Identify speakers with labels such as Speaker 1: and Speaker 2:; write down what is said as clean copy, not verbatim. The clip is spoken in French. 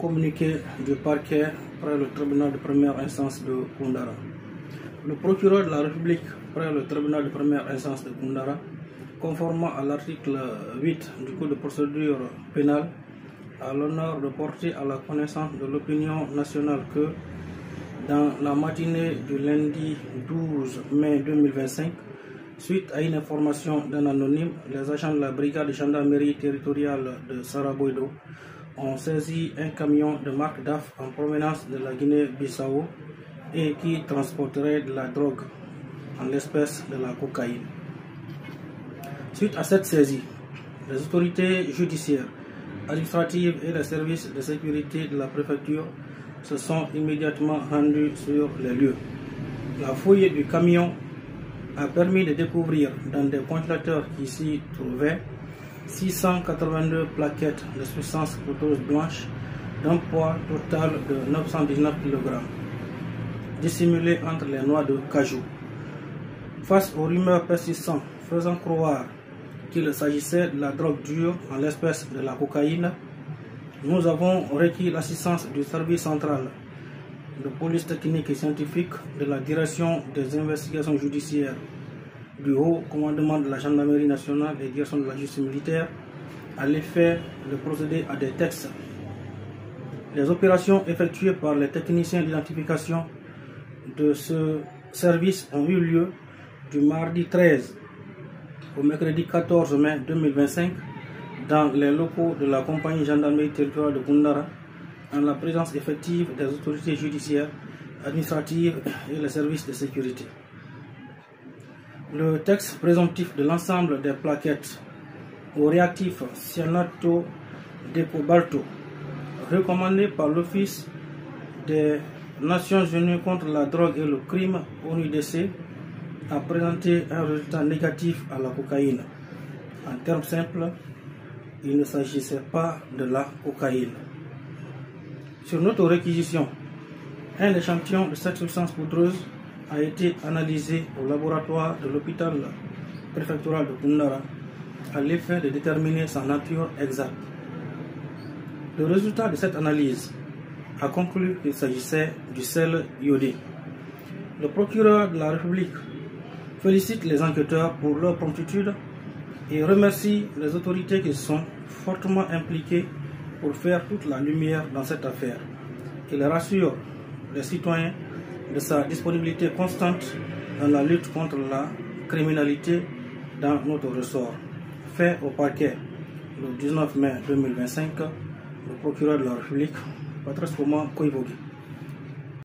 Speaker 1: communiqué du parquet près le tribunal de première instance de Koundara. Le procureur de la République près le tribunal de première instance de Koundara, conformément à l'article 8 du Code de procédure pénale, a l'honneur de porter à la connaissance de l'opinion nationale que dans la matinée du lundi 12 mai 2025, suite à une information d'un anonyme, les agents de la brigade de gendarmerie territoriale de Saraboido ont saisi un camion de marque DAF en provenance de la Guinée-Bissau et qui transporterait de la drogue, en l'espèce de la cocaïne. Suite à cette saisie, les autorités judiciaires, administratives et les services de sécurité de la préfecture se sont immédiatement rendus sur les lieux. La fouille du camion a permis de découvrir dans des congélateurs qui s'y trouvaient 682 plaquettes de substances coûteuses blanches d'un poids total de 919 kg, dissimulées entre les noix de cajou. Face aux rumeurs persistantes faisant croire qu'il s'agissait de la drogue dure, en l'espèce de la cocaïne, nous avons requis l'assistance du service central de police technique et scientifique de la direction des investigations judiciaires, du haut commandement de la gendarmerie nationale et direction de la justice militaire, à l'effet de procéder à des textes. Les opérations effectuées par les techniciens d'identification de ce service ont eu lieu du mardi 13 au mercredi 14 mai 2025 dans les locaux de la compagnie gendarmerie territoriale de Koundara, en la présence effective des autorités judiciaires, administratives et les services de sécurité. Le texte présomptif de l'ensemble des plaquettes au réactif cyanato de cobalto, recommandé par l'Office des Nations Unies contre la drogue et le crime, ONUDC, a présenté un résultat négatif à la cocaïne. En termes simples, il ne s'agissait pas de la cocaïne. Sur notre réquisition, un échantillon de cette substance poudreuse a été analysé au laboratoire de l'hôpital préfectoral de Koundara à l'effet de déterminer sa nature exacte. Le résultat de cette analyse a conclu qu'il s'agissait du sel iodé. Le procureur de la République félicite les enquêteurs pour leur promptitude et remercie les autorités qui sont fortement impliquées pour faire toute la lumière dans cette affaire. Il rassure les citoyens de sa disponibilité constante dans la lutte contre la criminalité dans notre ressort. Fait au parquet le 19 mai 2025, le procureur de la République, Patrice Kouma Koivogi.